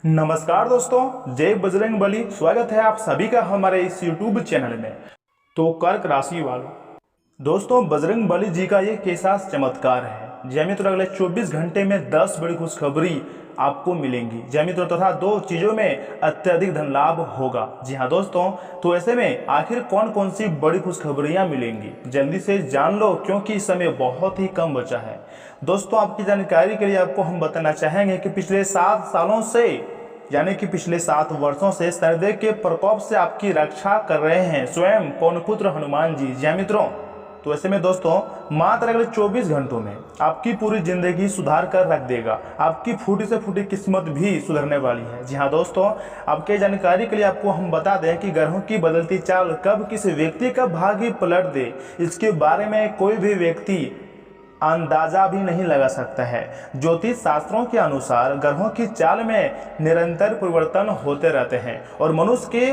नमस्कार दोस्तों, जय बजरंग बली। स्वागत है आप सभी का हमारे इस YouTube चैनल में। तो कर्क राशि वालों, दोस्तों बजरंग बली जी का ये कैसा चमत्कार है। जय मित्रों, अगले 24 घंटे में 10 बड़ी खुशखबरी आपको मिलेंगी जय मित्रों, तथा 2 चीज़ों में अत्यधिक धन लाभ होगा। जी हाँ दोस्तों, तो ऐसे में आखिर कौन कौन सी बड़ी खुशखबरियाँ मिलेंगी, जल्दी से जान लो क्योंकि समय बहुत ही कम बचा है। दोस्तों आपकी जानकारी के लिए आपको हम बताना चाहेंगे कि पिछले 7 सालों से यानी कि पिछले 7 वर्षों से शनिदेव के प्रकोप से आपकी रक्षा कर रहे हैं स्वयं पौनपुत्र हनुमान जी। जय मित्रों, तो ऐसे में दोस्तों मात्र अगले 24 घंटों में आपकी पूरी जिंदगी सुधार कर रख देगा। आपकी फूटी से फूटी किस्मत भी सुधरने वाली है। जी हाँ दोस्तों, आपके जानकारी के लिए आपको हम बता दें कि ग्रहों की बदलती चाल कब किसी व्यक्ति का भाग्य पलट दे, इसके बारे में कोई भी व्यक्ति अंदाजा भी नहीं लगा सकता है। ज्योतिष शास्त्रों के अनुसार ग्रहों की चाल में निरंतर परिवर्तन होते रहते हैं और मनुष्य के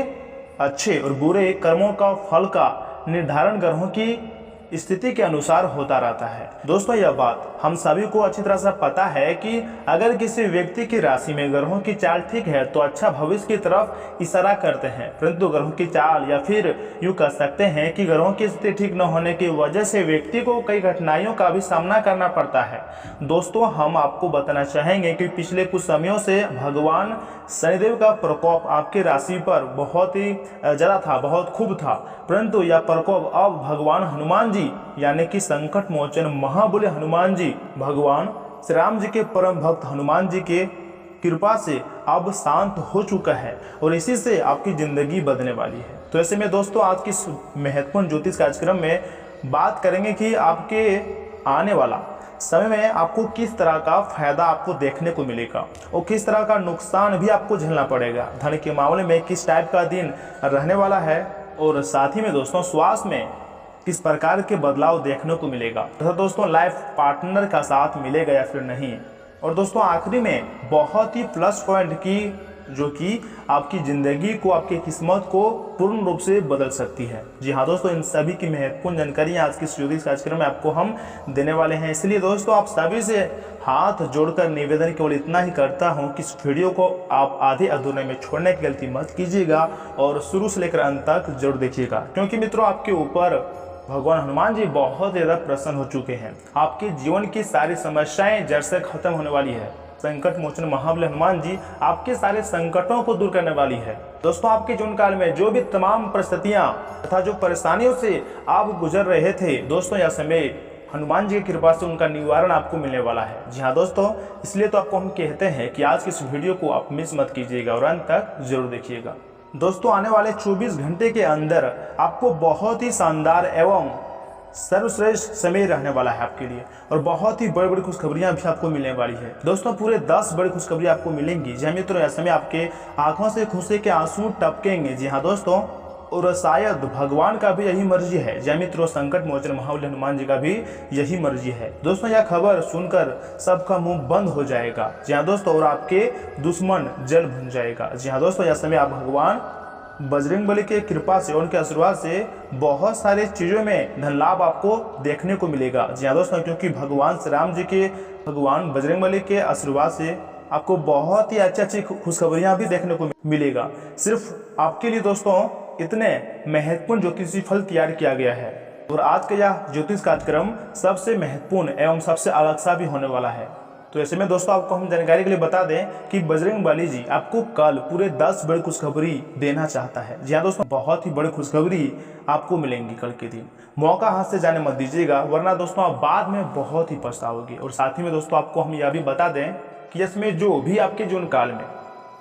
अच्छे और बुरे कर्मों का फल का निर्धारण ग्रहों की स्थिति के अनुसार होता रहता है। दोस्तों यह बात हम सभी को अच्छी तरह से पता है कि अगर किसी व्यक्ति की राशि में ग्रहों की चाल ठीक है तो अच्छा भविष्य की तरफ इशारा करते हैं, परंतु ग्रहों की चाल या फिर यूँ कह सकते हैं कि ग्रहों की स्थिति ठीक न होने की वजह से व्यक्ति को कई कठिनाइयों का भी सामना करना पड़ता है। दोस्तों हम आपको बताना चाहेंगे कि पिछले कुछ समयों से भगवान शनिदेव का प्रकोप आपकी राशि पर बहुत ही ज़्यादा था, बहुत खूब था, परंतु यह प्रकोप अब भगवान हनुमान जी यानी कि संकट मोचन महाबली हनुमान जी, भगवान श्री राम जी के परम भक्त हनुमान जी के कृपा से अब शांत हो चुका है और इसी से आपकी जिंदगी बदलने वाली है। तो ऐसे में दोस्तों आज की इस महत्वपूर्ण ज्योतिष कार्यक्रम में बात करेंगे कि आपके आने वाला समय में आपको किस तरह का फायदा आपको देखने को मिलेगा और किस तरह का नुकसान भी आपको झेलना पड़ेगा। धन के मामले में किस टाइप का दिन रहने वाला है और साथ ही में दोस्तों स्वास्थ्य में किस प्रकार के बदलाव देखने को मिलेगा तथा दोस्तों लाइफ पार्टनर का साथ मिलेगा या फिर नहीं। और दोस्तों आखिरी में बहुत ही प्लस पॉइंट की जो कि आपकी ज़िंदगी को, आपकी किस्मत को पूर्ण रूप से बदल सकती है। जी हाँ दोस्तों, इन सभी की महत्वपूर्ण जानकारी आज की ज्योतिष कार्यक्रम में आपको हम देने वाले हैं। इसलिए दोस्तों आप सभी से हाथ जोड़कर निवेदन केवल इतना ही करता हूं कि इस वीडियो को आप आधे अधूरे में छोड़ने की गलती मत कीजिएगा और शुरू से लेकर अंत तक जरूर देखिएगा, क्योंकि मित्रों आपके ऊपर भगवान हनुमान जी बहुत ज़्यादा प्रसन्न हो चुके हैं। आपके जीवन की सारी समस्याएं जड़ से खत्म होने वाली है। संकट मोचन महाबली हनुमान जी आपके सारे संकटों को दूर करने वाली है। दोस्तों आपके जीवन काल में जो भी तमाम परिस्थितियां तथा जो परेशानियों से आप गुजर रहे थे दोस्तों, यह समय हनुमान जी की कृपा से उनका निवारण आपको मिलने वाला है। जी हाँ दोस्तों, इसलिए तो आपको हम कहते हैं कि आज की इस वीडियो को आप मिस मत कीजिएगा और अंत तक जरूर देखिएगा। दोस्तों आने वाले 24 घंटे के अंदर आपको बहुत ही शानदार एवं सर्वश्रेष्ठ समय रहने वाला है आपके लिए और बहुत ही बड़ी बड़ी खुशखबरियां भी आपको मिलने वाली है। दोस्तों पूरे 10 बड़ी खुशखबरियां आपको मिलेंगी। जी मित्रों, ऐसे में आपके आंखों से खुशी के आंसू टपकेंगे। जी हाँ दोस्तों, और शायद भगवान का भी यही मर्जी है। जय मित्रों, संकट मोचन महाबली हनुमान जी का भी यही मर्जी है। दोस्तों यह खबर सुनकर सबका मुंह बंद हो जाएगा। जी हाँ दोस्तों, और आपके दुश्मन जल भुन जाएगा। जी हाँ दोस्तों, यह समय आप भगवान बजरंग बली के कृपा से, उनके आशीर्वाद से बहुत सारी चीज़ों में धन लाभ आपको देखने को मिलेगा। जी हाँ दोस्तों, क्योंकि भगवान श्री राम जी के, भगवान बजरंग बली के आशीर्वाद से आपको बहुत ही अच्छी खुशखबरियाँ भी देखने को मिलेगा। सिर्फ आपके लिए दोस्तों इतने महत्वपूर्ण ज्योतिषी फल तैयार किया गया है और आज का यह ज्योतिष कार्यक्रम सबसे महत्वपूर्ण एवं सबसे अलग सा भी होने वाला है। तो ऐसे में दोस्तों आपको हम जानकारी के लिए बता दें कि बजरंग बली जी आपको कल पूरे 10 बड़ी खुशखबरी देना चाहता है। जी हाँ दोस्तों, बहुत ही बड़ी खुशखबरी आपको मिलेंगी कल के दिन। मौका हाथ से जाने मत दीजिएगा, वरना दोस्तों आप बाद में बहुत ही पछताओगे। और साथ ही में दोस्तों आपको हम यह भी बता दें कि इसमें जो भी आपके जीवन काल में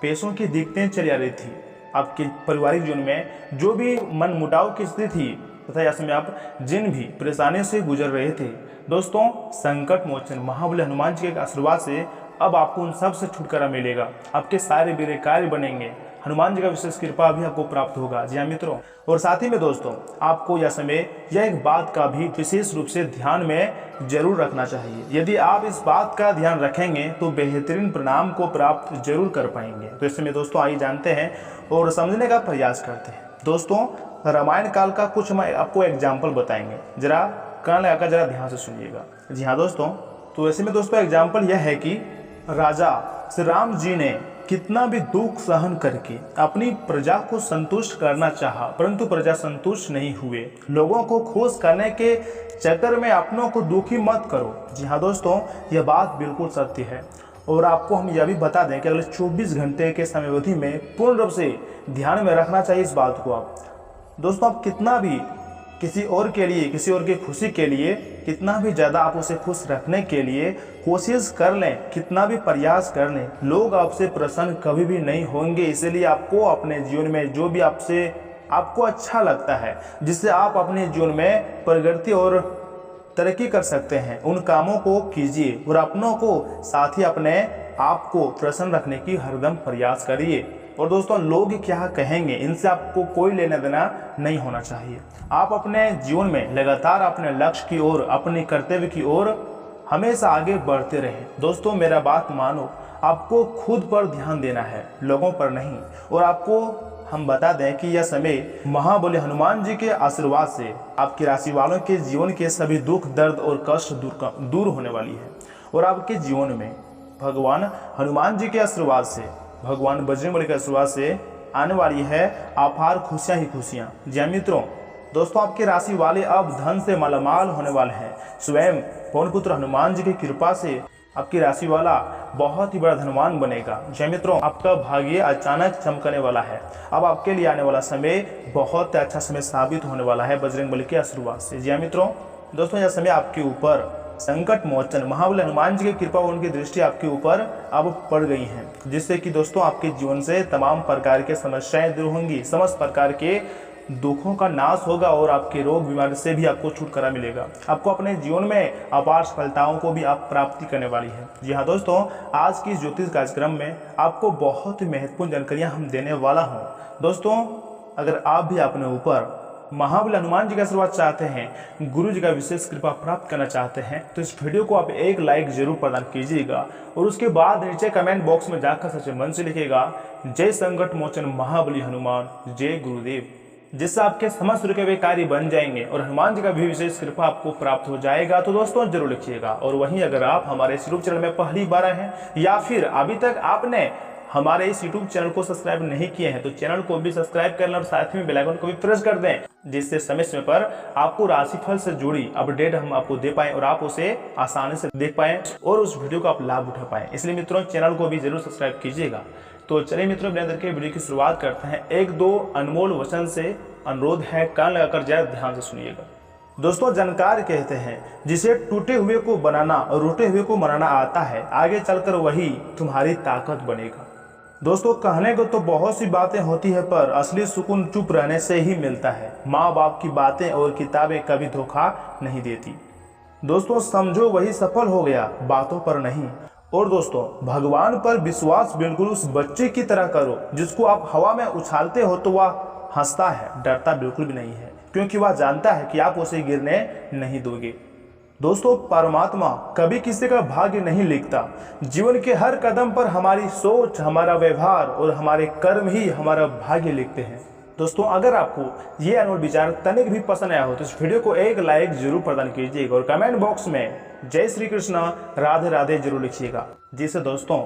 पैसों की दिक्कतें चली आ रही थी, आपके पारिवारिक जीवन में जो भी मन मुटाव की स्थिति थी तथा ऐसे में आप जिन भी परेशानी से गुजर रहे थे दोस्तों, संकट मोचन महाबली हनुमान जी के आशीर्वाद से अब आपको उन सब से छुटकारा मिलेगा। आपके सारे बुरे कार्य बनेंगे, हनुमान जी का विशेष कृपा भी आपको प्राप्त होगा। जी हाँ मित्रों, और साथ ही में दोस्तों आपको यह समय यह एक बात का भी विशेष रूप से ध्यान में जरूर रखना चाहिए। यदि आप इस बात का ध्यान रखेंगे तो बेहतरीन परिणाम को प्राप्त जरूर कर पाएंगे। तो इस समय दोस्तों आइए जानते हैं और समझने का प्रयास करते हैं। दोस्तों रामायण काल का कुछ हम आपको एग्जाम्पल बताएंगे, जरा कान लगाकर जरा ध्यान से सुनिएगा। जी हाँ दोस्तों, तो ऐसे में दोस्तों एग्जाम्पल यह है कि राजा श्री राम जी ने कितना भी दुख सहन करके अपनी प्रजा को संतुष्ट करना चाहा, परंतु प्रजा संतुष्ट नहीं हुए। लोगों को खुश करने के चक्कर में अपनों को दुखी मत करो। जी हाँ दोस्तों, यह बात बिल्कुल सत्य है। और आपको हम यह भी बता दें कि अगले 24 घंटे के समय अवधि में पूर्ण रूप से ध्यान में रखना चाहिए इस बात को। आप दोस्तों, आप कितना भी किसी और के लिए, किसी और की खुशी के लिए कितना भी ज़्यादा आप उसे खुश रखने के लिए कोशिश कर लें, कितना भी प्रयास कर लें, लोग आपसे प्रसन्न कभी भी नहीं होंगे। इसलिए आपको अपने जीवन में जो भी आपको अच्छा लगता है, जिससे आप अपने जीवन में प्रगति और तरक्की कर सकते हैं, उन कामों को कीजिए और अपनों को साथ ही अपने आप को प्रसन्न रखने की हरदम प्रयास करिए। और दोस्तों, लोग क्या कहेंगे, इनसे आपको कोई लेना देना नहीं होना चाहिए। आप अपने जीवन में लगातार अपने लक्ष्य की ओर, अपने कर्तव्य की ओर हमेशा आगे बढ़ते रहें। दोस्तों, मेरा बात मानो, आपको खुद पर ध्यान देना है, लोगों पर नहीं। और आपको हम बता दें कि यह समय महाबली हनुमान जी के आशीर्वाद से आपकी राशि वालों के जीवन के सभी दुख, दर्द और कष्ट दूर होने वाली है। और आपके जीवन में भगवान हनुमान जी के आशीर्वाद से, भगवान बजरंगबली के आशीर्वाद से आने वाली है अपार खुशियाँ ही खुशियाँ। जी मित्रों, दोस्तों, आपके राशि वाले अब धन से मालामाल होने वाले हैं। स्वयं पवन पुत्र हनुमान जी की कृपा से आपकी राशि वाला बहुत ही बड़ा धनवान बनेगा। जय मित्रों, आपका भाग्य अचानक चमकने वाला है। अब आपके लिए आने वाला समय बहुत अच्छा समय साबित होने वाला है बजरंगबली के आशीर्वाद से। जय मित्रों, दोस्तों, यह समय आपके ऊपर संकट मोचन महाबली हनुमान जी की कृपा, उनकी दृष्टि आपके ऊपर अब पड़ गई है, जिससे कि दोस्तों आपके जीवन से तमाम प्रकार की समस्याएं दूर होंगी, समस्त प्रकार के दुखों का नाश होगा और आपके रोग बीमारी से भी आपको छुटकारा मिलेगा। आपको अपने जीवन में अपार सफलताओं को भी आप प्राप्ति करने वाली है। जी हाँ दोस्तों, आज की ज्योतिष कार्यक्रम में आपको बहुत ही महत्वपूर्ण जानकारियां हम देने वाला हूँ। दोस्तों, अगर आप भी अपने ऊपर महाबली हनुमान जी का आशीर्वाद चाहते हैं, गुरु जी का विशेष कृपा प्राप्त करना चाहते हैं, तो इस वीडियो को आप एक लाइक जरूर प्रदान कीजिएगा। और उसके बाद नीचे कमेंट बॉक्स में जाकर सच्चे मन से लिखिएगा, जय संकट मोचन महाबली हनुमान, जय गुरुदेव, जिससे आपके समस्त रुके हुए कार्य बन जाएंगे और हनुमान जी का भी विशेष कृपा आपको प्राप्त हो जाएगा। तो दोस्तों जरूर लिखिएगा। और वहीं अगर आप हमारे इस यूट्यूब चैनल में पहली बार आए हैं या फिर अभी तक आपने हमारे इस यूट्यूब चैनल को सब्सक्राइब नहीं किए हैं, तो चैनल को भी सब्सक्राइब कर लें और साथ में बेल आइकन को भी प्रेस कर दें, जिससे समय समय पर आपको राशिफल से जुड़ी अपडेट हम आपको दे पाएं और आप उसे आसानी से देख पाएं और उस वीडियो का आप लाभ उठा पाएं। इसलिए मित्रों, चैनल को भी जरूर सब्सक्राइब कीजिएगा। तो चलिए मित्रों, बिना देर के वीडियो की शुरुआत करते हैं। एक दो अनमोल वचन से अनुरोध है, कान लगाकर जरा ध्यान से सुनिएगा। दोस्तों, जानकार कहते हैं, जिसे टूटे हुए को बनाना और रूठे हुए को मनाना आता है, आगे चलकर वही तुम्हारी ताकत बनेगा। दोस्तों, कहने को तो बहुत सी बातें होती है, पर असली सुकून चुप रहने से ही मिलता है। माँ बाप की बातें और किताबें कभी धोखा नहीं देती। दोस्तों, समझो वही सफल हो गया, बातों पर नहीं। और दोस्तों, भगवान पर विश्वास बिल्कुल उस बच्चे की तरह करो जिसको आप हवा में उछालते हो तो वह हंसता है, डरता बिल्कुल भी नहीं है, क्योंकि वह जानता है कि आप उसे गिरने नहीं दोगे। दोस्तों, परमात्मा कभी किसी का भाग्य नहीं लिखता। जीवन के हर कदम पर हमारी सोच, हमारा व्यवहार और हमारे कर्म ही हमारा भाग्य लिखते हैं। दोस्तों, अगर आपको ये अनमोल विचार तनिक भी पसंद आया हो तो इस वीडियो को एक लाइक जरूर प्रदान कीजिएगा और कमेंट बॉक्स में जय श्री कृष्ण राधे राधे जरूर लिखिएगा, जिससे दोस्तों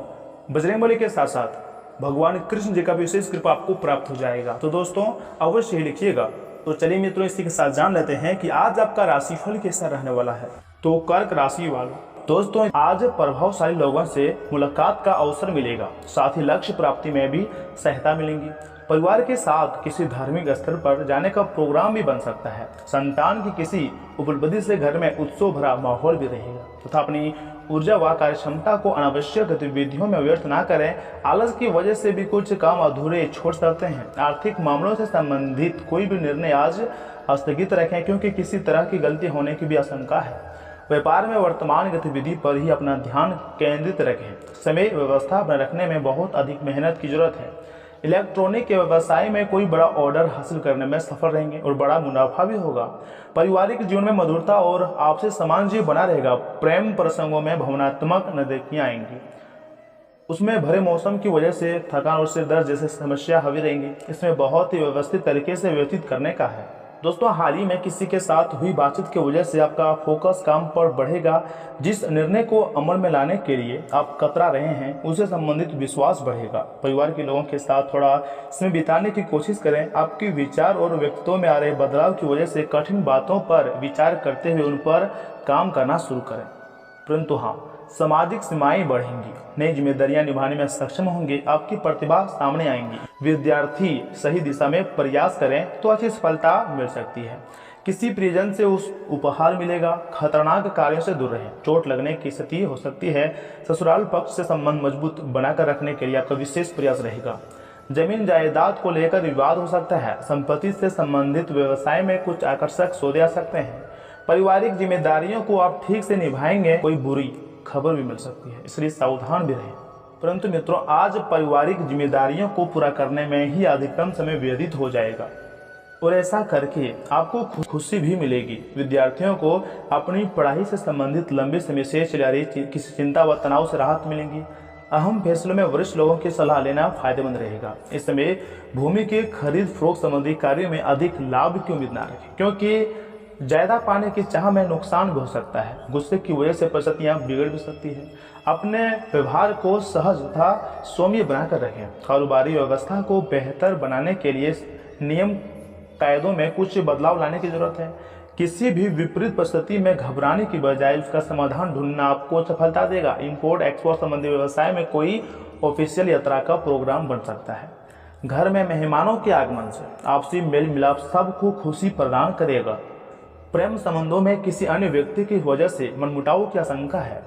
बजरंगबली के साथ साथ भगवान कृष्ण जी का विशेष कृपा आपको प्राप्त हो जाएगा। तो दोस्तों अवश्य ही लिखिएगा। तो चलिए मित्रों, इसी के साथ जान लेते हैं कि आज आपका राशिफल कैसा रहने वाला है। तो कर्क राशि वालों, दोस्तों आज प्रभावशाली लोगों से मुलाकात का अवसर मिलेगा, साथ ही लक्ष्य प्राप्ति में भी सहायता मिलेंगी। परिवार के साथ किसी धार्मिक स्थल पर जाने का प्रोग्राम भी बन सकता है। संतान की किसी उपलब्धि से घर में उत्सव भरा माहौल भी रहेगा तथा अपनी ऊर्जा व कार्य क्षमता को अनावश्यक गतिविधियों में व्यर्थ ना करें। आलस की वजह से भी कुछ काम अधूरे छोड़ सकते हैं। आर्थिक मामलों से संबंधित कोई भी निर्णय आज स्थगित रखें, क्योंकि किसी तरह की गलती होने की भी आशंका है। व्यापार में वर्तमान गतिविधि पर ही अपना ध्यान केंद्रित रखें। समय व्यवस्था बनाए रखने में बहुत अधिक मेहनत की जरूरत है। इलेक्ट्रॉनिक के व्यवसाय में कोई बड़ा ऑर्डर हासिल करने में सफल रहेंगे और बड़ा मुनाफा भी होगा। पारिवारिक जीवन में मधुरता और आपसी सामंजस्य बना रहेगा। प्रेम प्रसंगों में भावनात्मक नजदीकियां आएंगी। उसमें भरे मौसम की वजह से थकान और सिर दर्द जैसे समस्या हावी रहेंगी। इसमें बहुत ही व्यवस्थित तरीके से व्यतीत करने का है। दोस्तों हाल ही में किसी के साथ हुई बातचीत की वजह से आपका फोकस काम पर बढ़ेगा। जिस निर्णय को अमल में लाने के लिए आप कतरा रहे हैं उससे संबंधित विश्वास बढ़ेगा। परिवार के लोगों के साथ थोड़ा समय बिताने की कोशिश करें। आपके विचार और व्यक्तित्व में आ रहे बदलाव की वजह से कठिन बातों पर विचार करते हुए उन पर काम करना शुरू करें। परंतु हाँ, सामाजिक सीमाएं बढ़ेंगी, नई जिम्मेदारियां निभाने में सक्षम होंगे, आपकी प्रतिभा सामने आएंगी। विद्यार्थी सही दिशा में प्रयास करें तो अच्छी सफलता मिल सकती है। किसी प्रियजन से उस उपहार मिलेगा। खतरनाक कार्यों से दूर रहें, चोट लगने की स्थिति हो सकती है। ससुराल पक्ष से संबंध मजबूत बनाकर रखने के लिए आपका विशेष प्रयास रहेगा। जमीन जायदाद को लेकर विवाद हो सकता है। संपत्ति से संबंधित व्यवसाय में कुछ आकर्षक सौदे आ सकते हैं। पारिवारिक जिम्मेदारियों को आप ठीक से निभाएंगे, कोई बुरी खबर भी मिल सकती है, इसलिए सावधान भी रहें। परंतु मित्रों, आज पारिवारिक जिम्मेदारियों को पूरा करने में ही अधिकतम समय व्यतीत हो जाएगा और ऐसा करके आपको खुशी भी मिलेगी। विद्यार्थियों को अपनी पढ़ाई से संबंधित लंबे समय से चली आ रही किसी चिंता व तनाव से राहत मिलेगी। अहम फैसलों में वरिष्ठ लोगों की सलाह लेना फायदेमंद रहेगा। इस समय भूमि के खरीद फरोख्त संबंधी कार्यों में अधिक लाभ की उम्मीद न रखें, क्योंकि ज्यादा पाने की चाह में नुकसान भी हो सकता है। गुस्से की वजह से परिस्थितियां बिगड़ भी सकती है। अपने व्यवहार को सहज तथा सौम्य बनाकर रखें। कारोबारी व्यवस्था को बेहतर बनाने के लिए नियम कायदों में कुछ बदलाव लाने की जरूरत है। किसी भी विपरीत परिस्थिति में घबराने की बजाय उसका समाधान ढूंढना आपको सफलता देगा। इंपोर्ट एक्सपोर्ट संबंधी व्यवसाय में कोई ऑफिशियल यात्रा का प्रोग्राम बन सकता है। घर में मेहमानों के आगमन से आपसी मेल मिलाप सबको खुशी प्रदान करेगा। प्रेम संबंधों में किसी अन्य व्यक्ति की वजह से मनमुटाव की आशंका है।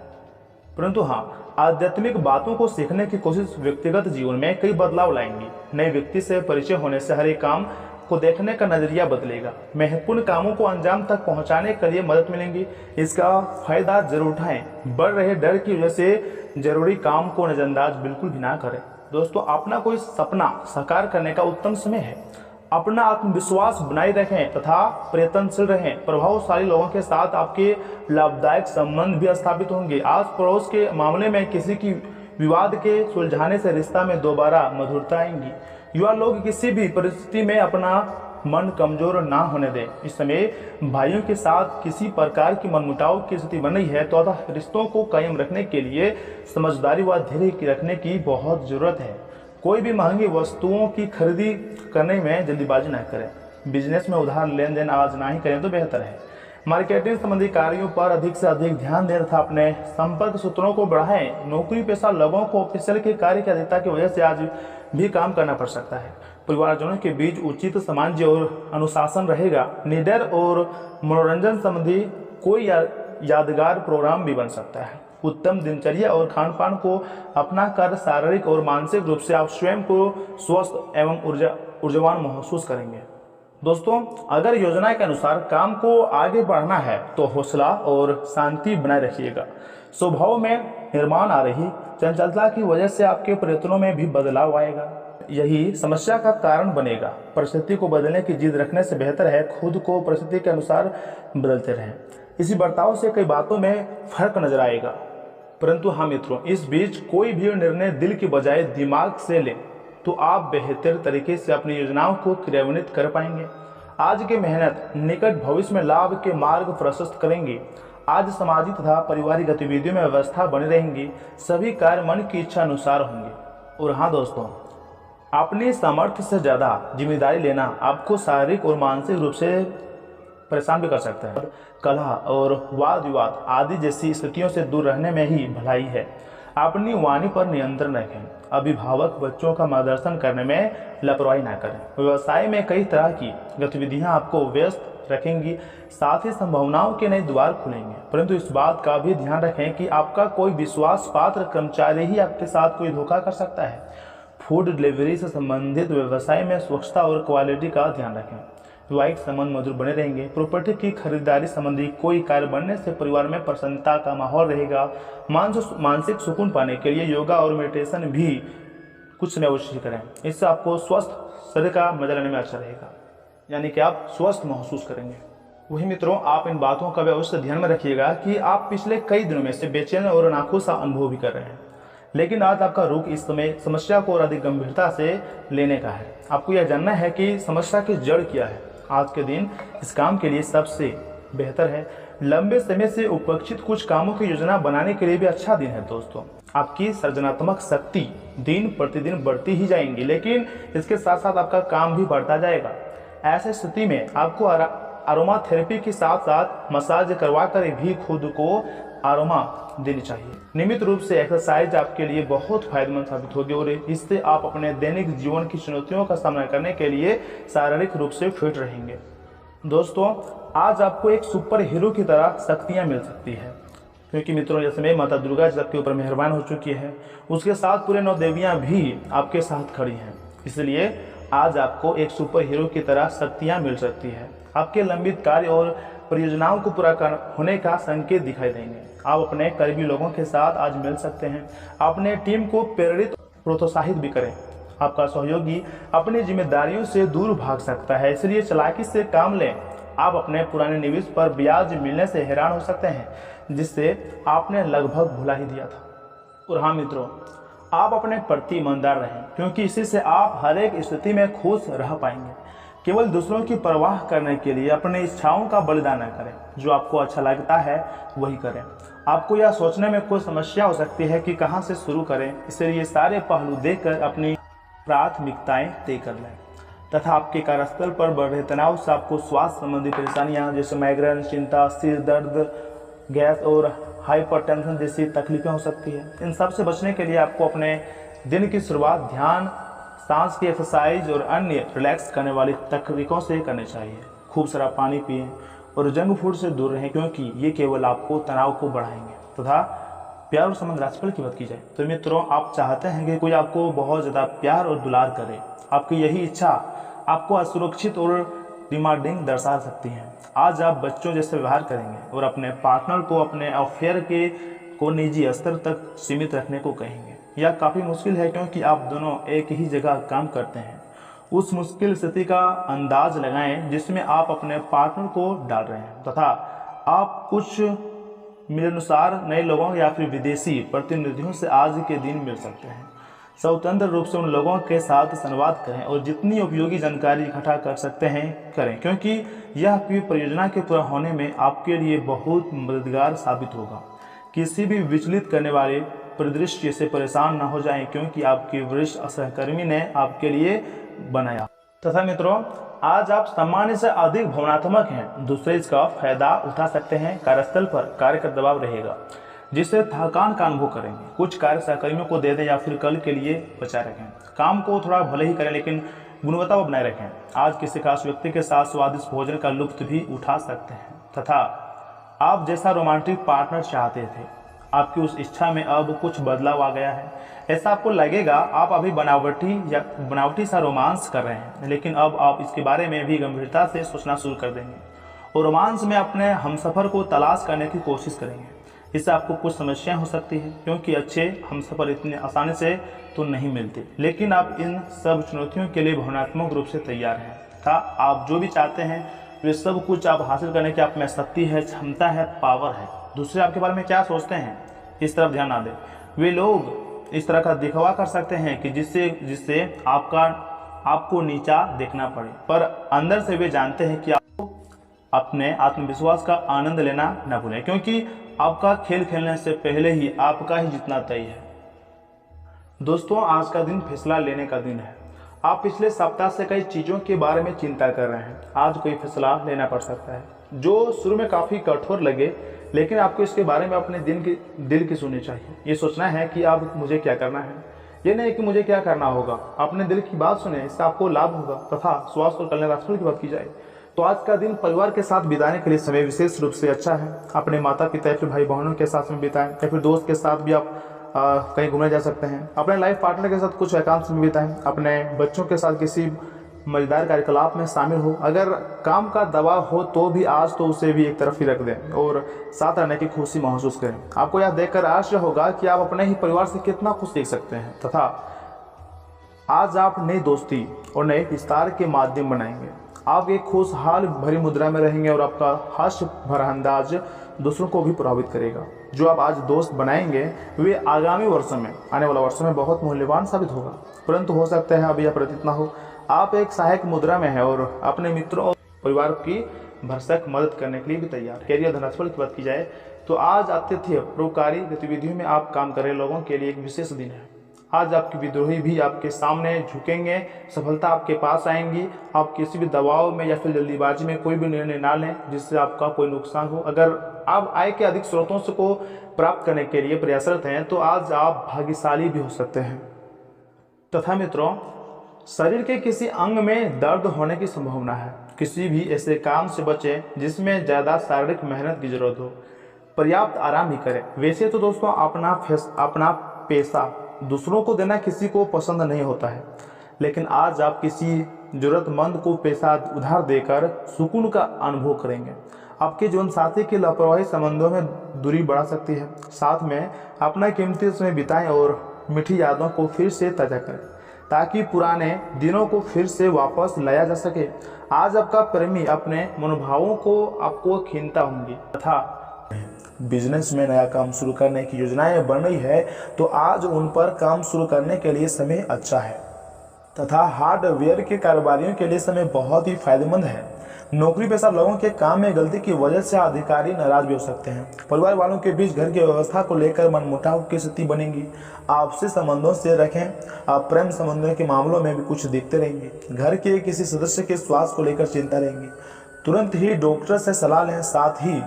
परंतु हाँ, आध्यात्मिक बातों को सीखने की कोशिश व्यक्तिगत जीवन में कई बदलाव लाएंगी। नए व्यक्ति से परिचय होने से हर एक काम को देखने का नजरिया बदलेगा। महत्वपूर्ण कामों को अंजाम तक पहुंचाने के लिए मदद मिलेंगी। इसका फायदा जरूर उठाएं। बढ़ रहे डर की वजह से जरूरी काम को नजरअंदाज बिल्कुल भी ना करें। दोस्तों, अपना कोई सपना साकार करने का उत्तम समय है। अपना आत्मविश्वास बनाए रखें तथा प्रयत्नशील रहें। प्रभावशाली लोगों के साथ आपके लाभदायक संबंध भी स्थापित होंगे। आस पड़ोस के मामले में किसी की विवाद के सुलझाने से रिश्ता में दोबारा मधुरता आएंगी। युवा लोग किसी भी परिस्थिति में अपना मन कमजोर ना होने दें। इस समय भाइयों के साथ किसी प्रकार की मनमुटाव की स्थिति बन रही है तो रिश्तों को कायम रखने के लिए समझदारी व धैर्य रखने की बहुत जरूरत है। कोई भी महंगी वस्तुओं की खरीदी करने में जल्दीबाजी ना करें। बिजनेस में उधार लेन देन आज ना ही करें तो बेहतर है। मार्केटिंग संबंधी कार्यों पर अधिक से अधिक ध्यान दें तथा अपने संपर्क सूत्रों को बढ़ाएं। नौकरी पेशा लोगों को ऑफिशियल के कार्य की अधिकता की वजह से आज भी काम करना पड़ सकता है। परिवारजनों के बीच उचित सामंजस्य और अनुशासन रहेगा। निडर और मनोरंजन संबंधी कोई यादगार प्रोग्राम भी बन सकता है। उत्तम दिनचर्या और खान पान को अपना कर शारीरिक और मानसिक रूप से आप स्वयं को स्वस्थ एवं ऊर्जावान महसूस करेंगे। दोस्तों, अगर योजना के अनुसार काम को आगे बढ़ना है तो हौसला और शांति बनाए रखिएगा। स्वभाव में निर्माण आ रही चंचलता की वजह से आपके प्रयत्नों में भी बदलाव आएगा। यही समस्या का कारण बनेगा। परिस्थिति को बदलने की जिद रखने से बेहतर है खुद को परिस्थिति के अनुसार बदलते रहें। इसी बर्ताव से कई बातों में फर्क नजर आएगा। परंतु हाँ मित्रों, इस बीच कोई भी निर्णय दिल की बजाय दिमाग से लें तो आप बेहतर तरीके से अपनी योजनाओं को क्रियान्वित कर पाएंगे। आज की मेहनत निकट भविष्य में लाभ के मार्ग प्रशस्त करेंगी। आज सामाजिक तथा पारिवारिक गतिविधियों में व्यवस्था बनी रहेंगी। सभी कार्य मन की इच्छा अनुसार होंगे। और हाँ दोस्तों, अपनी सामर्थ्य से ज़्यादा जिम्मेदारी लेना आपको शारीरिक और मानसिक रूप से परेशान भी कर सकता है। कलह और वाद विवाद आदि जैसी स्थितियों से दूर रहने में ही भलाई है। अपनी वाणी पर नियंत्रण रखें। अभिभावक बच्चों का मार्गदर्शन करने में लापरवाही ना करें। व्यवसाय में कई तरह की गतिविधियां आपको व्यस्त रखेंगी, साथ ही संभावनाओं के नए द्वार खुलेंगे। परंतु इस बात का भी ध्यान रखें कि आपका कोई विश्वास पात्र कर्मचारी ही आपके साथ कोई धोखा कर सकता है। फूड डिलीवरी से संबंधित व्यवसाय में स्वच्छता और क्वालिटी का ध्यान रखें। वैवाहिक संबंध मधुर बने रहेंगे। प्रॉपर्टी की खरीदारी संबंधी कोई कार्य बनने से परिवार में प्रसन्नता का माहौल रहेगा। मानसिक सुकून पाने के लिए योगा और मेडिटेशन भी कुछ समय अवश्य करें। इससे आपको स्वस्थ शरीर का मजा लेने में अच्छा रहेगा, यानी कि आप स्वस्थ महसूस करेंगे। वही मित्रों, आप इन बातों का भी अवश्य ध्यान में रखिएगा कि आप पिछले कई दिनों में से बेचैन और नाखुश अनुभव भी कर रहे हैं, लेकिन आज आपका रुख इस समय समस्या को और अधिक गंभीरता से लेने का है। आपको यह जानना है कि समस्या की जड़ क्या है। आज के दिन इस काम के लिए सबसे बेहतर है। लंबे समय से उपेक्षित कुछ कामों की योजना बनाने के लिए भी अच्छा दिन है दोस्तों। आपकी सृजनात्मक शक्ति दिन प्रतिदिन बढ़ती ही जाएंगी, लेकिन इसके साथ साथ आपका काम भी बढ़ता जाएगा। ऐसे स्थिति में आपको अरोमा थेरेपी के साथ साथ मसाज करवा कर भी खुद को अरोमा देनी चाहिए। नियमित रूप से एक्सरसाइज आपके लिए बहुत फायदेमंद साबित होगी और इससे आप अपने दैनिक जीवन की चुनौतियों का सामना करने के लिए शारीरिक रूप से फिट रहेंगे। दोस्तों, आज आपको एक सुपर हीरो की तरह शक्तियां मिल सकती है, क्योंकि मित्रों जैसे में माता दुर्गा आपके ऊपर मेहरबान हो चुकी है, उसके साथ पूरे 9 देवियां भी आपके साथ खड़ी हैं। इसलिए आज आपको एक सुपर हीरो की तरह शक्तियां मिल सकती है। आपके लंबित कार्य और परियोजनाओं को पूरा होने का संकेत दिखाई देंगे। आप अपने करीबी लोगों के साथ आज मिल सकते हैं। अपने टीम को प्रेरित प्रोत्साहित भी करें। आपका सहयोगी अपनी जिम्मेदारियों से दूर भाग सकता है, इसलिए चालाकी से काम लें। आप अपने पुराने निवेश पर ब्याज मिलने से हैरान हो सकते हैं, जिससे आपने लगभग भुला ही दिया था। और हाँ मित्रों, आप अपने प्रति ईमानदार रहें, क्योंकि इसी से आप हर एक स्थिति में खुश रह पाएंगे। केवल दूसरों की परवाह करने के लिए अपनी इच्छाओं का बलिदान न करें। जो आपको अच्छा लगता है वही करें। आपको यह सोचने में कोई समस्या हो सकती है कि कहां से शुरू करें, इसलिए सारे पहलू देखकर अपनी प्राथमिकताएं तय कर लें। तथा आपके कार्यस्थल पर बढ़ रहे तनाव से आपको स्वास्थ्य संबंधी परेशानियां जैसे माइग्रेन, चिंता, सिर दर्द, गैस और हाइपरटेंशन जैसी तकलीफें हो सकती है। इन सब से बचने के लिए आपको अपने दिन की शुरुआत ध्यान, सांस की एक्सरसाइज और अन्य रिलैक्स करने वाली तकनीकों से करनी चाहिए। खूब सारा पानी पिएं और जंक फूड से दूर रहें, क्योंकि ये केवल आपको तनाव को बढ़ाएंगे। तथा प्यार और संबंध राशिफल की बात की जाए तो मित्रों, आप चाहते हैं कि कोई आपको बहुत ज़्यादा प्यार और दुलार करे। आपकी यही इच्छा आपको असुरक्षित और डिमांडिंग दर्शा सकती है। आज आप बच्चों जैसे व्यवहार करेंगे और अपने पार्टनर को अपने अफेयर को निजी स्तर तक सीमित रखने को कहेंगे। यह काफ़ी मुश्किल है, क्योंकि आप दोनों एक ही जगह काम करते हैं। उस मुश्किल स्थिति का अंदाज लगाएं जिसमें आप अपने पार्टनर को डाल रहे हैं, तथा आप कुछ मिलनसार नए लोगों या फिर विदेशी प्रतिनिधियों से आज के दिन मिल सकते हैं। स्वतंत्र रूप से उन लोगों के साथ संवाद करें और जितनी उपयोगी जानकारी इकट्ठा कर सकते हैं करें, क्योंकि यह आपकी परियोजना के पूरा होने में आपके लिए बहुत मददगार साबित होगा। किसी भी विचलित करने वाले परिदृश्य से परेशान न हो जाएं, क्योंकि आपके वरिष्ठ सहकर्मी ने आपके लिए बनाया। तथा मित्रों, आज आप सामान्य से अधिक भावनात्मक हैं। दूसरे इसका फायदा उठा सकते हैं। कार्यस्थल पर कार्य का दबाव रहेगा, जिससे थकान का अनुभव करेंगे। कुछ कार्य सहकर्मियों को दे दें या फिर कल के लिए बचा रखें। काम को थोड़ा भले ही करें, लेकिन गुणवत्ता को बनाए रखें। आज किसी खास व्यक्ति के साथ स्वादिष्ट भोजन का लुत्फ भी उठा सकते हैं। तथा आप जैसा रोमांटिक पार्टनर चाहते थे, आपकी उस इच्छा में अब कुछ बदलाव आ गया है। ऐसा आपको लगेगा आप अभी बनावटी सा रोमांस कर रहे हैं, लेकिन अब आप इसके बारे में भी गंभीरता से सोचना शुरू कर देंगे और रोमांस में अपने हमसफर को तलाश करने की कोशिश करेंगे। इससे आपको कुछ समस्याएं हो सकती है, क्योंकि अच्छे हमसफर इतने आसानी से तो नहीं मिलते। लेकिन आप इन सब चुनौतियों के लिए भावनात्मक रूप से तैयार हैं तथा आप जो भी चाहते हैं वे सब कुछ आप हासिल करने की आप में शक्ति है, क्षमता है, पावर है। दूसरे आपके बारे में क्या सोचते हैं, इस तरफ ध्यान ना दें। वे लोग इस तरह का दिखावा कर सकते हैं कि जिससे आपको नीचा देखना पड़े, पर अंदर से वे जानते हैं कि आपको अपने आत्मविश्वास का आनंद लेना न भूलें, क्योंकि आपका खेल खेलने से पहले ही आपका ही जीतना तय है। दोस्तों, आज का दिन फैसला लेने का दिन है। आप पिछले सप्ताह से कई चीज़ों के बारे में चिंता कर रहे हैं। आज कोई फैसला लेना पड़ सकता है जो शुरू में काफ़ी कठोर लगे, लेकिन आपको इसके बारे में अपने दिल की सुननी चाहिए। ये सोचना है कि अब मुझे क्या करना है, ये नहीं कि मुझे क्या करना होगा। अपने दिल की बात सुने, इससे आपको लाभ होगा। तथा स्वास्थ्य और कल्याण राशिफल की बात की जाए तो आज का दिन परिवार के साथ बिताने के लिए समय विशेष रूप से अच्छा है। अपने माता पिता या फिर भाई बहनों के साथ में बिताएं, या फिर दोस्त के साथ भी आप कहीं घूमने जा सकते हैं। अपने लाइफ पार्टनर के साथ कुछ एकांत में बिताएं। अपने बच्चों के साथ किसी मजेदार कार्यकलाप में शामिल हो। अगर काम का दबाव हो तो भी आज तो उसे भी एक तरफ ही रख दें और साथ रहने की खुशी महसूस करें। आपको यह देखकर आश्चर्य होगा कि आप अपने ही परिवार से कितना कुछ सीख सकते हैं। तथा आज आप नई दोस्ती और नए विस्तार के माध्यम बनाएंगे। आप एक खुशहाल भरी मुद्रा में रहेंगे और आपका हास्य भरा अंदाज दूसरों को भी प्रभावित करेगा। जो आप आज दोस्त बनाएंगे वे आगामी वर्षों में, आने वाला वर्षों में बहुत मूल्यवान साबित होगा। परंतु हो सकता है अभी यह प्रतीत ना हो। आप एक सहायक मुद्रा में हैं और अपने मित्रों परिवार की भरसक मदद करने के लिए भी तैयार है। कैरियर धनराशि की बात की जाए तो आज आतिथ्य परोपकारी गतिविधियों में आप काम कर रहे लोगों के लिए एक विशेष दिन है। आज आपके विद्रोही भी आपके सामने झुकेंगे, सफलता आपके पास आएंगी। आप किसी भी दबाव में या फिर जल्दीबाजी में कोई भी निर्णय ना लें जिससे आपका कोई नुकसान हो। अगर आप आय के अधिक स्रोतों से को प्राप्त करने के लिए प्रयासरत हैं तो आज आप भाग्यशाली भी हो सकते हैं। तथा मित्रों, शरीर के किसी अंग में दर्द होने की संभावना है। किसी भी ऐसे काम से बचें जिसमें ज़्यादा शारीरिक मेहनत की जरूरत हो। पर्याप्त आराम भी करें। वैसे तो दोस्तों अपना पैसा दूसरों को देना किसी को पसंद नहीं होता है, लेकिन आज आप किसी जरूरतमंद को पैसा उधार देकर सुकून का अनुभव करेंगे। आपके जीवन साथी की लापरवाही संबंधों में दूरी बढ़ा सकती है। साथ में अपना कीमती समय बिताएं और मीठी यादों को फिर से ताज़ा करें ताकि पुराने दिनों को फिर से वापस लाया जा सके। आज आपका प्रेमी अपने मनोभावों को आपको खींचता होंगी तथा बिजनेस में नया काम शुरू करने की योजनाएं बन रही है तो आज उन पर काम शुरू करने के लिए समय अच्छा है। तथा हार्डवेयर के कारोबारियों के लिए समय बहुत ही फायदेमंद है। नौकरी पेशा लोगों के काम में गलती की वजह से अधिकारी नाराज भी हो सकते हैं। परिवार वालों के बीच घर की व्यवस्था को लेकर मनमुटाव की स्थिति बनेगी। आपसी संबंधों से रखें। आप प्रेम संबंधों के मामलों में भी कुछ देखते रहेंगे। घर के किसी सदस्य के स्वास्थ्य को लेकर चिंता रहेंगी। तुरंत ही डॉक्टर से सलाह लें। साथ ही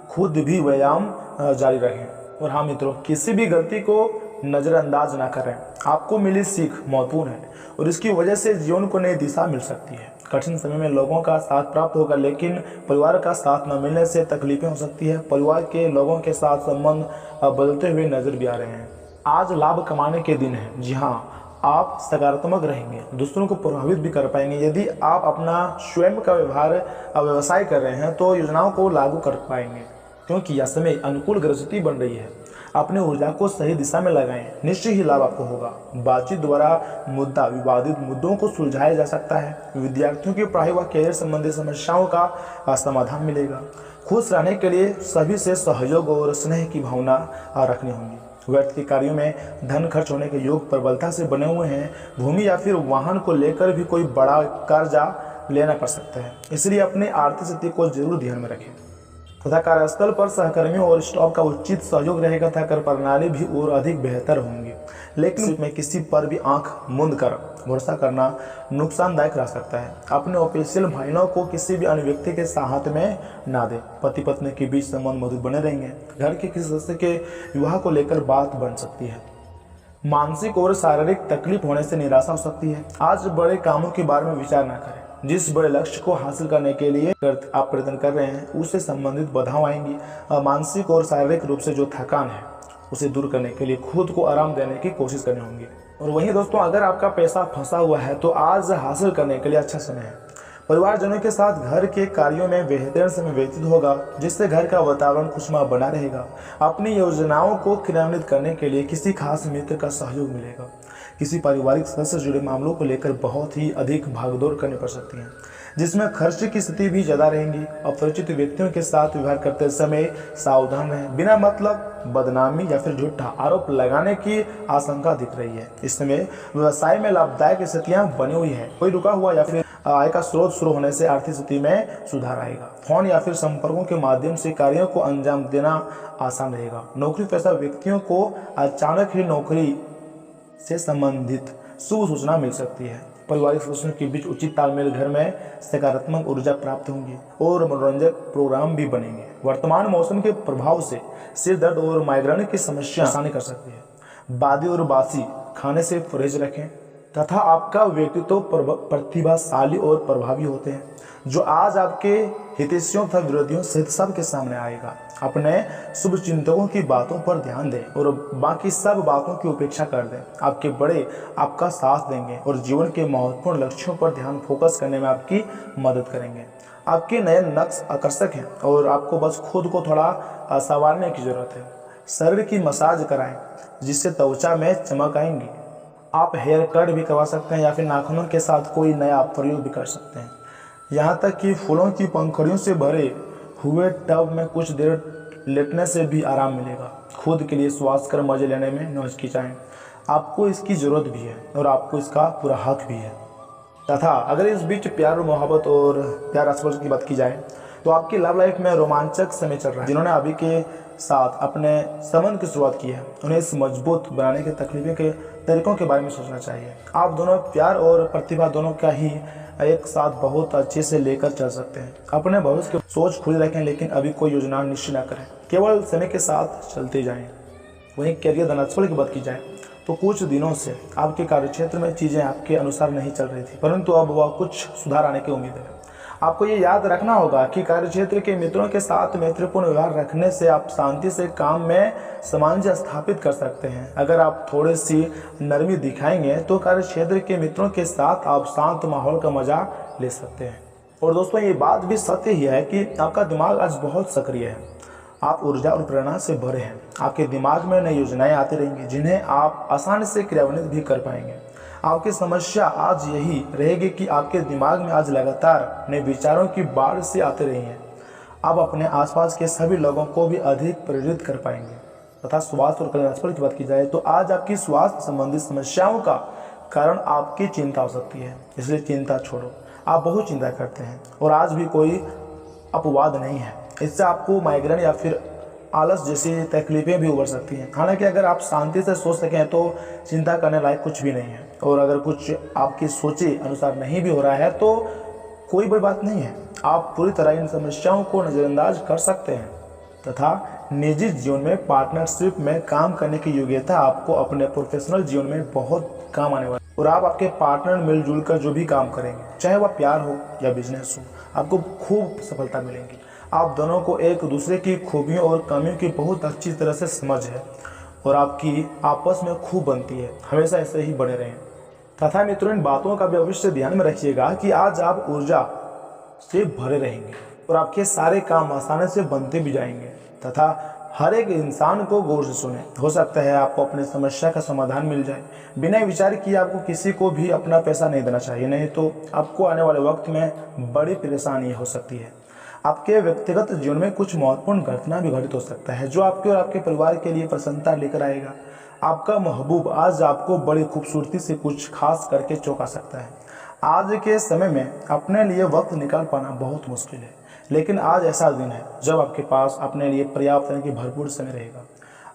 खुद भी व्यायाम जारी रखें। और हाँ मित्रों, किसी भी गलती को नज़रअंदाज ना करें। आपको मिली सीख महत्वपूर्ण है और इसकी वजह से जीवन को नई दिशा मिल सकती है। कठिन समय में लोगों का साथ प्राप्त होगा, लेकिन परिवार का साथ न मिलने से तकलीफें हो सकती है। परिवार के लोगों के साथ संबंध बदलते हुए नजर भी आ रहे हैं। आज लाभ कमाने के दिन है। जी हाँ, आप सकारात्मक रहेंगे, दूसरों को प्रभावित भी कर पाएंगे। यदि आप अपना स्वयं का व्यवसाय कर रहे हैं तो योजनाओं को लागू कर पाएंगे, क्योंकि यह समय अनुकूल ग्रस्ती बन रही है। अपने ऊर्जा को सही दिशा में लगाएं, निश्चय ही लाभ आपको होगा। बातचीत द्वारा विवादित मुद्दों को सुलझाया जा सकता है। विद्यार्थियों की पढ़ाई व कैरियर संबंधी समस्याओं का समाधान मिलेगा। खुश रहने के लिए सभी से सहयोग और स्नेह की भावना रखनी होगी। व्यर्थ के कार्यों में धन खर्च होने के योग प्रबलता से बने हुए हैं। भूमि या फिर वाहन को लेकर भी कोई बड़ा कर्जा लेना पड़ सकता है, इसलिए अपनी आर्थिक स्थिति को जरूर ध्यान में रखें। तथा कार्यस्थल पर सहकर्मियों और स्टाफ का उचित सहयोग रहेगा तथा कर प्रणाली भी और अधिक बेहतर होंगी। लेकिन इसमें किसी पर भी आंख मूंद कर भरोसा करना नुकसानदायक रह सकता है। अपने ऑफिशियल भाइयों को किसी भी अन्य व्यक्ति के साथ में ना दें। पति पत्नी के बीच संबंध मधुर बने रहेंगे। घर के किसी सदस्य के विवाह को लेकर बात बन सकती है। मानसिक और शारीरिक तकलीफ होने से निराशा हो सकती है। आज बड़े कामों के बारे में विचार न करें। जिस बड़े लक्ष्य को हासिल करने के लिए आप प्रयत्न कर रहे हैं उससे संबंधित बाधाएं आएंगी। मानसिक और शारीरिक रूप से जो थकान है उसे दूर करने के लिए खुद को आराम देने की कोशिश करनी होगी। और वहीं दोस्तों, अगर आपका पैसा फंसा हुआ है तो आज हासिल करने के लिए अच्छा समय है। परिवारजनों के साथ घर के कार्यों में बेहतर समय व्यतीत होगा, जिससे घर का वातावरण खुशनुमा बना रहेगा। अपनी योजनाओं को क्रियान्वित करने के लिए किसी खास मित्र का सहयोग मिलेगा। किसी पारिवारिक सदस्य से जुड़े मामलों को लेकर बहुत ही अधिक भागदौड़ करनी पड़ सकती है, जिसमें खर्च की स्थिति भी ज़्यादा रहेंगी। अपरिचित व्यक्तियों के साथ व्यवहार करते समय सावधान रहें। बिना मतलब बदनामी या फिर झूठा आरोप लगाने की आशंका दिख रही है। इस समय व्यवसाय में लाभदायक स्थितियां बनी हुई है। कोई रुका हुआ या फिर आय का स्रोत शुरू होने से आर्थिक स्थिति में सुधार आएगा। फोन या फिर संपर्कों के माध्यम से कार्यों को अंजाम देना आसान रहेगा। नौकरी पेशा व्यक्तियों को अचानक ही नौकरी से संबंधित शुभ सूचना मिल सकती है। पारिवारिक सदस्यों के बीच उचित तालमेल घर में सकारात्मक ऊर्जा प्राप्त होंगी और मनोरंजक प्रोग्राम भी बनेंगे। वर्तमान मौसम के प्रभाव से सिर दर्द और माइग्रेन की समस्या आसानी कर सकती है। बादी और बासी खाने से परहेज रखें तथा आपका व्यक्तित्व प्रतिभाशाली और प्रभावी होते हैं, जो आज आपके हितैषियों तथा विरोधियों सहित सबके सामने आएगा। अपने शुभ चिंतकों की बातों पर ध्यान दें और बाकी सब बातों की उपेक्षा कर दें। आपके बड़े आपका साथ देंगे और जीवन के महत्वपूर्ण लक्ष्यों पर ध्यान फोकस करने में आपकी मदद करेंगे। आपके नए नक्श आकर्षक हैं और आपको बस खुद को थोड़ा संवारने की जरूरत है। शरीर की मसाज कराएं, जिससे त्वचा में चमक आएंगी। आप हेयर कट भी करवा सकते हैं या फिर नाखूनों के साथ कोई नया प्रयोग भी कर सकते हैं। यहाँ तक कि फूलों की पंखुड़ियों से भरे हुए टब में कुछ देर लेटने से भी आराम मिलेगा। खुद के लिए श्वास कर मजे लेने में न हिचकिचाएं। आपको इसकी ज़रूरत भी है और आपको इसका पूरा हक भी है। तथा अगर इस बीच प्यार और मोहब्बत और प्यार आसपास की बात की जाए तो आपकी लव लाइफ में रोमांचक समय चल रहा है। जिन्होंने अभी के साथ अपने संबंध की शुरुआत की है उन्हें इस मजबूत बनाने के तकलीफों के तरीकों के बारे में सोचना चाहिए। आप दोनों प्यार और प्रतिभा दोनों का ही एक साथ बहुत अच्छे से लेकर चल सकते हैं। अपने भविष्य की सोच खुली रखें, लेकिन अभी कोई योजना निश्चित न करें, केवल समय के साथ चलते जाएं। वहीं करियर धनस्फल की बात की जाए तो कुछ दिनों से आपके कार्यक्षेत्र में चीज़ें आपके अनुसार नहीं चल रही थी, परंतु अब वह कुछ सुधार आने की उम्मीद है। आपको ये याद रखना होगा कि कार्यक्षेत्र के मित्रों के साथ मैत्रीपूर्ण व्यवहार रखने से आप शांति से काम में सामंजस्य स्थापित कर सकते हैं। अगर आप थोड़ी सी नरमी दिखाएंगे तो कार्यक्षेत्र के मित्रों के साथ आप शांत माहौल का मजा ले सकते हैं। और दोस्तों, ये बात भी सत्य ही है कि आपका दिमाग आज बहुत सक्रिय है। आप ऊर्जा और प्रेरणा से भरे हैं। आपके दिमाग में नई योजनाएं आती रहेंगी जिन्हें आप आसानी से क्रियान्वित भी कर पाएंगे। आपकी समस्या आज यही रहेगी कि आपके दिमाग में आज लगातार नए विचारों की बाढ़ से आते रही हैं। आप अपने आसपास के सभी लोगों को भी अधिक प्रेरित कर पाएंगे। तथा स्वास्थ्य और कल्याण की बात की जाए तो आज आपकी स्वास्थ्य संबंधी समस्याओं का कारण आपकी चिंता हो सकती है, इसलिए चिंता छोड़ो। आप बहुत चिंता करते हैं और आज भी कोई अपवाद नहीं है। इससे आपको माइग्रेन या फिर आलस जैसी तकलीफें भी उभर सकती हैं। हालांकि अगर आप शांति से सोच सकें तो चिंता करने लायक कुछ भी नहीं है, और अगर कुछ आपकी सोचे अनुसार नहीं भी हो रहा है तो कोई बड़ी बात नहीं है। आप पूरी तरह इन समस्याओं को नज़रअंदाज कर सकते हैं। तथा निजी जीवन में पार्टनरशिप में काम करने की योग्यता आपको अपने प्रोफेशनल जीवन में बहुत काम आने वाली है। और आप आपके पार्टनर मिलजुल कर जो भी काम करेंगे, चाहे वह प्यार हो या बिजनेस हो, आपको खूब सफलता मिलेगी। आप दोनों को एक दूसरे की खूबियों और कमियों की बहुत अच्छी तरह से समझ है और आपकी आपस में खूब बनती है। हमेशा ऐसे ही बने रहें। तथा मित्रों, इन बातों का भी अवश्य ध्यान में रखिएगा कि आज आप ऊर्जा से भरे रहेंगे और आपके सारे काम आसानी से बनते भी जाएंगे। तथा हर एक इंसान को गौर से सुने। हो सकता है आपको अपनी समस्या का समाधान मिल जाए। बिना विचार किए आपको किसी को भी अपना पैसा नहीं देना चाहिए, नहीं तो आपको आने वाले वक्त में बड़ी परेशानी हो सकती है। आपके व्यक्तिगत जीवन में कुछ महत्वपूर्ण घटना भी घटित हो सकता है जो आपके और आपके परिवार के लिए प्रसन्नता लेकर आएगा। आपका महबूब आज आपको बड़ी खूबसूरती से कुछ खास करके चौंका सकता है। आज के समय में अपने लिए वक्त निकाल पाना बहुत मुश्किल है, लेकिन आज ऐसा दिन है जब आपके पास अपने लिए पर्याप्त यानी कि भरपूर समय रहेगा।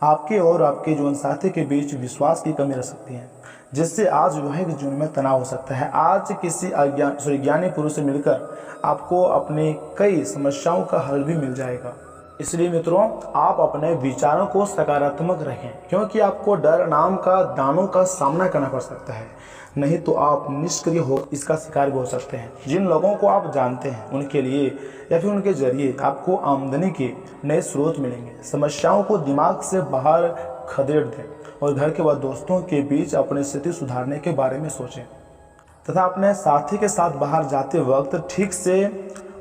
आपके और आपके जीवन साथी के बीच विश्वास की कमी रह सकती है, जिससे आज वैवाहिक जीवन में तनाव हो सकता है। आज किसी ज्ञानी पुरुष से मिलकर आपको अपनी कई समस्याओं का हल भी मिल जाएगा। इसलिए मित्रों, आप अपने विचारों को सकारात्मक रखें, क्योंकि आपको डर नाम का दानों का सामना करना पड़ सकता है, नहीं तो आप निष्क्रिय हो इसका शिकार भी हो सकते हैं। जिन लोगों को आप जानते हैं उनके लिए या फिर उनके जरिए आपको आमदनी के नए स्रोत मिलेंगे। समस्याओं को दिमाग से बाहर खदेड़ दें और घर के व दोस्तों के बीच अपनी स्थिति सुधारने के बारे में सोचें। तथा अपने साथी के साथ बाहर जाते वक्त ठीक से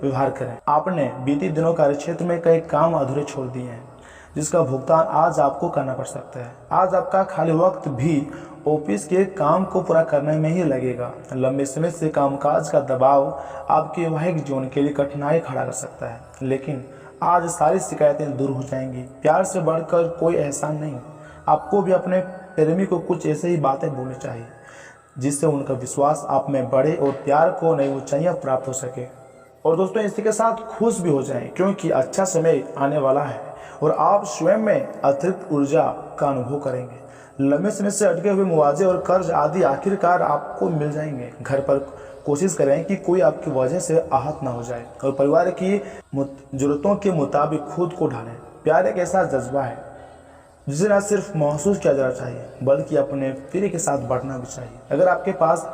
व्यवहार करें। आपने बीते दिनों कार्यक्षेत्र में कई काम अधूरे छोड़ दिए हैं, जिसका भुगतान आज आपको करना पड़ सकता है। आज आपका खाली वक्त भी ऑफिस के काम को पूरा करने में ही लगेगा। लंबे समय से कामकाज का दबाव आपके वैवाहिक जीवन के लिए कठिनाई खड़ा कर सकता है, लेकिन आज सारी शिकायतें दूर हो जाएंगी। प्यार से बढ़कर कोई एहसान नहीं। आपको भी अपने प्रेमी को कुछ ऐसे ही बातें बोलनी चाहिए जिससे उनका विश्वास आप में बढ़े और प्यार को नई ऊंचाइयां प्राप्त हो सके। और दोस्तों, इसी के साथ खुश भी हो जाएं, क्योंकि अच्छा समय आने वाला है और आप स्वयं में अतिरिक्त ऊर्जा का अनुभव करेंगे। लंबे समय से अटके हुए मुआवजे और कर्ज आदि आखिरकार आपको मिल जाएंगे। घर पर कोशिश करें कि कोई आपकी वजह से आहत ना हो जाए और परिवार की जरूरतों के मुताबिक खुद को ढालें। प्यार एक ऐसा जज्बा है जिसे न सिर्फ महसूस किया जाना चाहिए बल्कि अपने प्रिय के साथ बांटना भी चाहिए। अगर आपके पास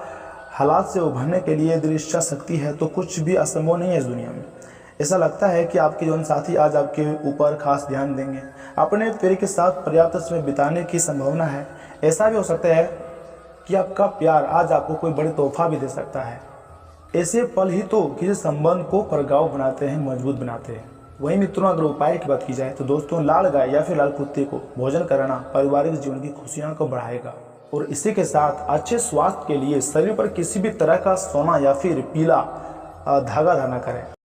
हालात से उभरने के लिए दृढ़ इच्छा शक्ति है तो कुछ भी असंभव नहीं है इस दुनिया में। ऐसा लगता है कि आपके जीवन साथी आज आपके ऊपर खास ध्यान देंगे। अपने प्रिय के साथ पर्याप्त समय बिताने की संभावना है। ऐसा भी हो सकता है कि आपका प्यार आज आपको कोई बड़ी तोहफा भी दे सकता है। ऐसे पल ही तो किसी संबंध को प्रगाढ़ बनाते हैं, मजबूत बनाते हैं। वहीं मित्रों, अगर उपाय की बात की जाए तो दोस्तों, लाल गाय या फिर लाल कुत्ते को भोजन कराना पारिवारिक जीवन की खुशियां को बढ़ाएगा। और इसी के साथ अच्छे स्वास्थ्य के लिए शरीर पर किसी भी तरह का सोना या फिर पीला धागा धारण करें।